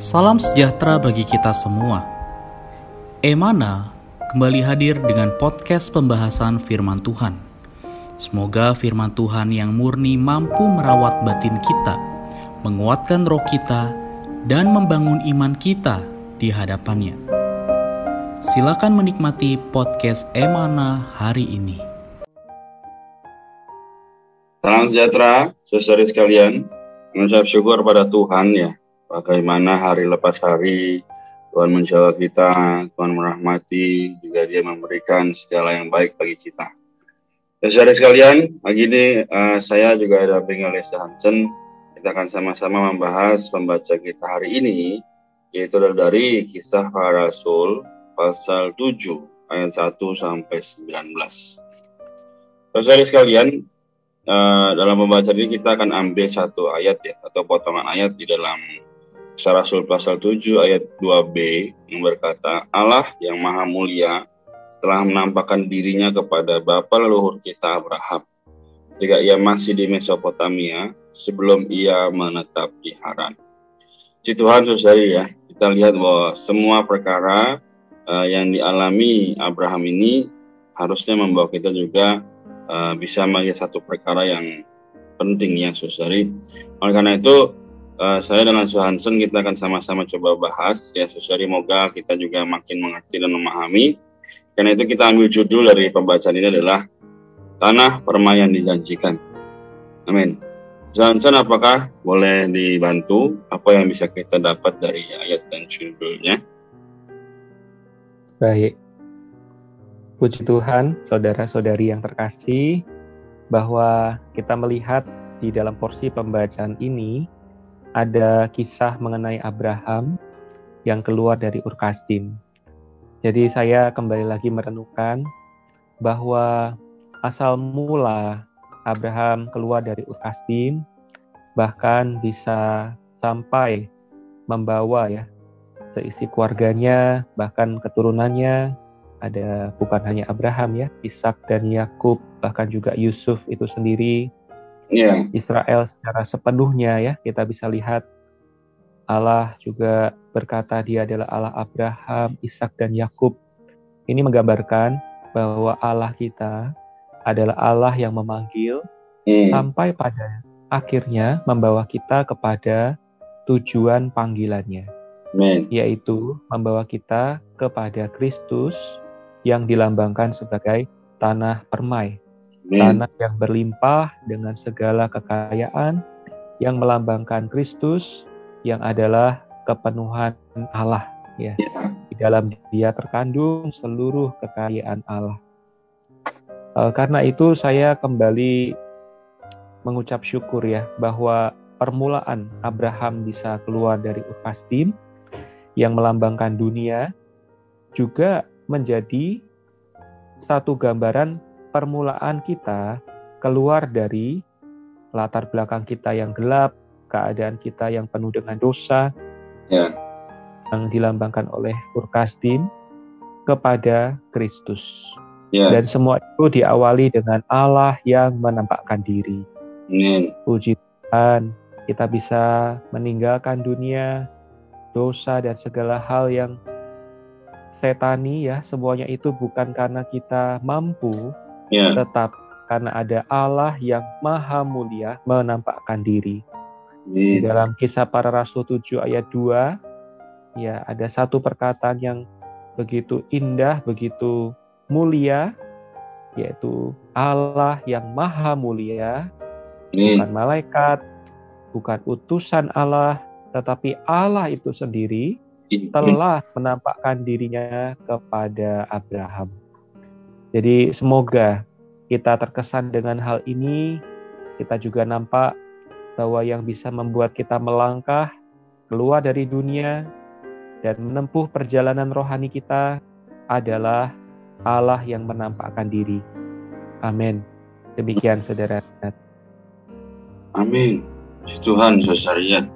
Salam sejahtera bagi kita semua. Emana kembali hadir dengan podcast pembahasan firman Tuhan. Semoga firman Tuhan yang murni mampu merawat batin kita, menguatkan roh kita, dan membangun iman kita di hadapannya. Silakan menikmati podcast Emana hari ini. Salam sejahtera, saudara sekalian. Mengucap syukur pada Tuhan ya. Bagaimana hari lepas hari Tuhan menjaga kita, Tuhan merahmati, juga Dia memberikan segala yang baik bagi kita. Saudara sekalian, pagi ini saya juga didampingi oleh Hansen. Kita akan sama-sama membahas pembaca kita hari ini, yaitu dari Kisah Para Rasul pasal 7 ayat 1 sampai 19. Saudara sekalian, dalam pembacaan ini kita akan ambil satu ayat ya, atau potongan ayat di dalam Kisah Rasul pasal 7 ayat 2b yang berkata, Allah yang maha mulia telah menampakkan dirinya kepada bapa leluhur kita Abraham ketika ia masih di Mesopotamia sebelum ia menetap di Haran. Puji Tuhan saudari ya, kita lihat bahwa semua perkara yang dialami Abraham ini harusnya membawa kita juga bisa melihat satu perkara yang penting ya saudari. Oleh karena itu saya dengan Hansen kita akan sama-sama coba bahas ya saudari, moga kita juga makin mengerti dan memahami. Karena itu kita ambil judul dari pembacaan ini adalah Tanah Permai yang Dijanjikan. Amin. Hansen, apakah boleh dibantu apa yang bisa kita dapat dari ayat dan judulnya? Baik. Puji Tuhan, saudara-saudari yang terkasih, bahwa kita melihat di dalam porsi pembacaan ini ada kisah mengenai Abraham yang keluar dari Ur Kasdim. Jadi saya kembali lagi merenungkan bahwa asal mula Abraham keluar dari Ur Kasdim, bahkan bisa sampai membawa ya seisi keluarganya, bahkan keturunannya. Ada bukan hanya Abraham ya, Ishak dan Yakub, bahkan juga Yusuf itu sendiri. Israel secara sepenuhnya ya, kita bisa lihat Allah juga berkata Dia adalah Allah Abraham, Ishak dan Yakub. Ini menggambarkan bahwa Allah kita adalah Allah yang memanggil sampai pada akhirnya membawa kita kepada tujuan panggilannya. Yaitu membawa kita kepada Kristus yang dilambangkan sebagai tanah permai. Tanah yang berlimpah dengan segala kekayaan yang melambangkan Kristus yang adalah kepenuhan Allah ya. Di dalam Dia terkandung seluruh kekayaan Allah. Karena itu saya kembali mengucap syukur ya bahwa permulaan Abraham bisa keluar dari Ur Kasdim yang melambangkan dunia juga menjadi satu gambaran permulaan kita keluar dari latar belakang kita yang gelap, keadaan kita yang penuh dengan dosa, yang dilambangkan oleh Ur Kasdim kepada Kristus. Dan semua itu diawali dengan Allah yang menampakkan diri. Puji Tuhan, kita bisa meninggalkan dunia, dosa dan segala hal yang setani ya, semuanya itu bukan karena kita mampu, tetap karena ada Allah yang maha mulia menampakkan diri. Di dalam Kisah Para Rasul 7 ayat 2, ya ada satu perkataan yang begitu indah, begitu mulia, yaitu Allah yang maha mulia, bukan malaikat, bukan utusan Allah, tetapi Allah itu sendiri telah menampakkan dirinya kepada Abraham. Jadi semoga kita terkesan dengan hal ini, kita juga nampak bahwa yang bisa membuat kita melangkah keluar dari dunia dan menempuh perjalanan rohani kita adalah Allah yang menampakkan diri. Amin. Demikian saudara. Amin. Tuhan saudara.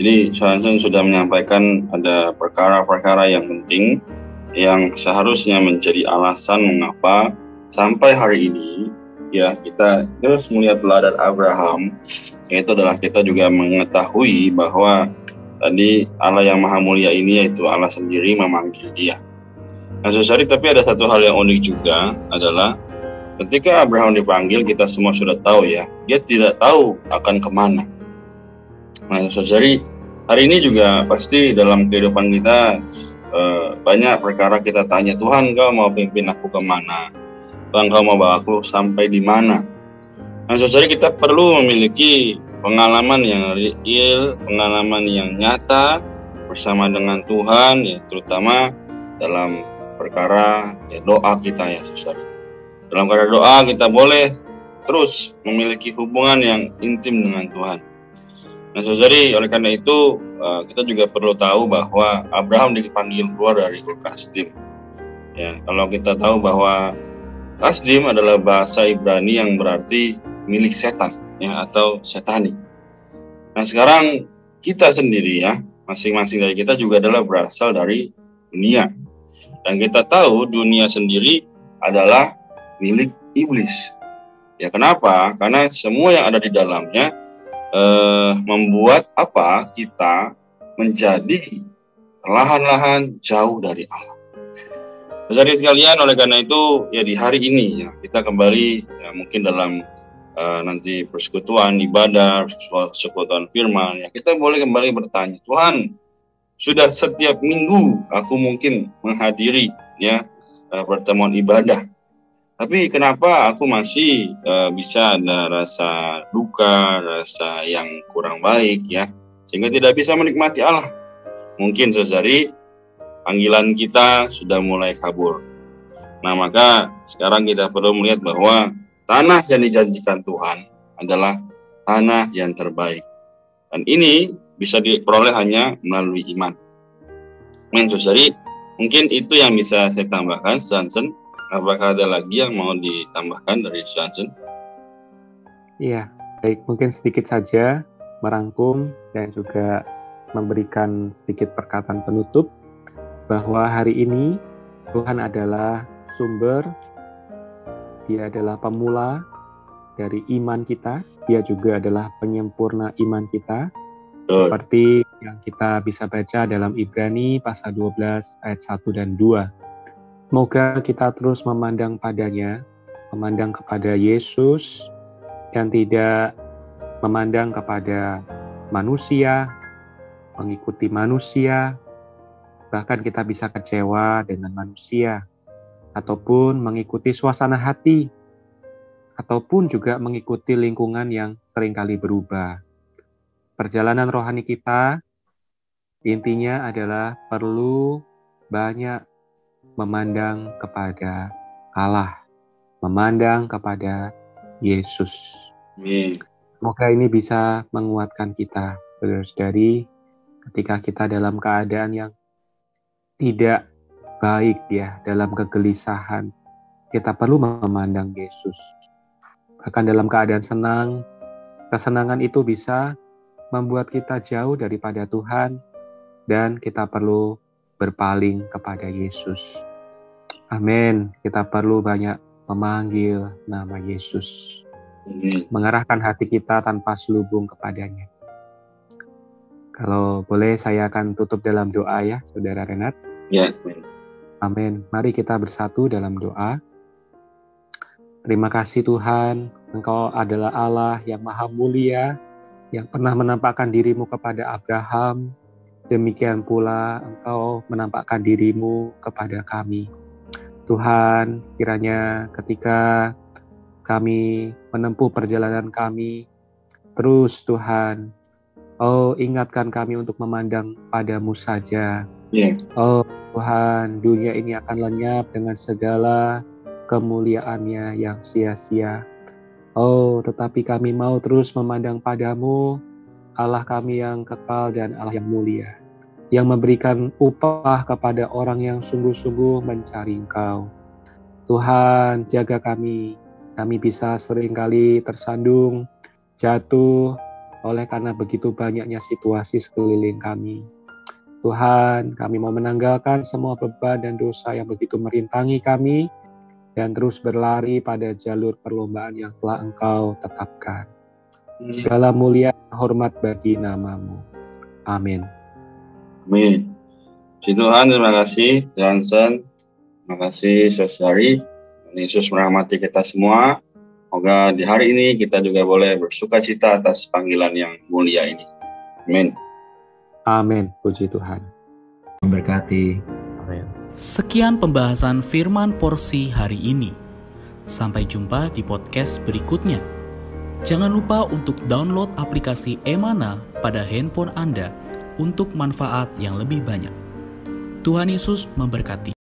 Jadi Hansen sudah menyampaikan ada perkara-perkara yang penting yang seharusnya menjadi alasan mengapa sampai hari ini ya kita terus melihat teladan Abraham, yaitu adalah kita juga mengetahui bahwa tadi Allah yang Maha Mulia ini, yaitu Allah sendiri memanggil dia. Nah, saudari, tapi ada satu hal yang unik juga adalah ketika Abraham dipanggil, kita semua sudah tahu ya, dia tidak tahu akan kemana. Nah, saudari, hari ini juga pasti dalam kehidupan kita banyak perkara kita tanya, Tuhan, Kau mau pimpin aku kemana? Tuhan, Kau mau bawa aku sampai di mana? Nah, saudari, kita perlu memiliki pengalaman yang real, pengalaman yang nyata bersama dengan Tuhan, ya, terutama dalam perkara ya, doa kita ya, saudari. Dalam perkara doa kita boleh terus memiliki hubungan yang intim dengan Tuhan. Nah, saudari, oleh karena itu kita juga perlu tahu bahwa Abraham dipanggil keluar dari Ur Kasdim. Ya, kalau kita tahu bahwa Kasdim adalah bahasa Ibrani yang berarti milik setan, ya, atau setani. Nah, sekarang kita sendiri ya, masing-masing dari kita juga adalah berasal dari dunia. Dan kita tahu dunia sendiri adalah milik iblis. Ya, kenapa? Karena semua yang ada di dalamnya membuat kita menjadi perlahan-lahan jauh dari Allah. Saudara sekalian, oleh karena itu ya di hari ini ya kita kembali ya, mungkin dalam nanti persekutuan ibadah, persekutuan firman, ya kita boleh kembali bertanya, Tuhan, sudah setiap minggu aku mungkin menghadiri ya pertemuan ibadah, tapi kenapa aku masih bisa ada rasa duka, rasa yang kurang baik ya, sehingga tidak bisa menikmati Allah. Mungkin saudari, panggilan kita sudah mulai kabur. Nah, maka sekarang kita perlu melihat bahwa tanah yang dijanjikan Tuhan adalah tanah yang terbaik. Dan ini bisa diperoleh hanya melalui iman. Amin, saudari. Mungkin itu yang bisa saya tambahkan, Johnson. Apakah ada lagi yang mau ditambahkan dari Johnson? Iya, baik. Mungkin sedikit saja merangkum dan juga memberikan sedikit perkataan penutup bahwa hari ini Tuhan adalah sumber, Dia adalah pemula dari iman kita, Dia juga adalah penyempurna iman kita. Seperti yang kita bisa baca dalam Ibrani pasal 12 ayat 1 dan 2. Semoga kita terus memandang padanya, memandang kepada Yesus, dan tidak memandang kepada manusia, mengikuti manusia, bahkan kita bisa kecewa dengan manusia, ataupun mengikuti suasana hati, ataupun juga mengikuti lingkungan yang seringkali berubah. Perjalanan rohani kita, intinya adalah perlu banyak memandang kepada Allah, memandang kepada Yesus. Semoga ini bisa menguatkan kita, saudara-saudari, ketika kita dalam keadaan yang tidak baik ya, dalam kegelisahan, kita perlu memandang Yesus. Bahkan dalam keadaan senang, kesenangan itu bisa membuat kita jauh daripada Tuhan, dan kita perlu berpaling kepada Yesus. Amin. Kita perlu banyak memanggil nama Yesus. Mengarahkan hati kita tanpa selubung kepadanya. Kalau boleh saya akan tutup dalam doa ya, Saudara Renat. Ya. Amin. Mari kita bersatu dalam doa. Terima kasih Tuhan, Engkau adalah Allah yang Maha Mulia, yang pernah menampakkan dirimu kepada Abraham. Demikian pula Engkau menampakkan dirimu kepada kami. Tuhan, kiranya ketika kami menempuh perjalanan kami, terus Tuhan, ingatkan kami untuk memandang padamu saja. Oh Tuhan, dunia ini akan lenyap dengan segala kemuliaannya yang sia-sia. Tetapi kami mau terus memandang padamu, Allah kami yang kekal dan Allah yang mulia, yang memberikan upah kepada orang yang sungguh-sungguh mencari Engkau. Tuhan, jaga kami bisa seringkali tersandung, jatuh, oleh karena begitu banyaknya situasi sekeliling kami. Tuhan, kami mau menanggalkan semua beban dan dosa yang begitu merintangi kami, dan terus berlari pada jalur perlombaan yang telah Engkau tetapkan. Segala mulia hormat bagi namamu. Amin. Amin. Puji Tuhan, terima kasih Johnson, terima kasih Saudari. Yesus merahmati kita semua. Semoga di hari ini kita juga boleh bersuka cita atas panggilan yang mulia ini. Amin. Amin. Puji Tuhan. Memberkati. Amin. Sekian pembahasan firman porsi hari ini. Sampai jumpa di podcast berikutnya. Jangan lupa untuk download aplikasi Emana pada handphone Anda untuk manfaat yang lebih banyak. Tuhan Yesus memberkati.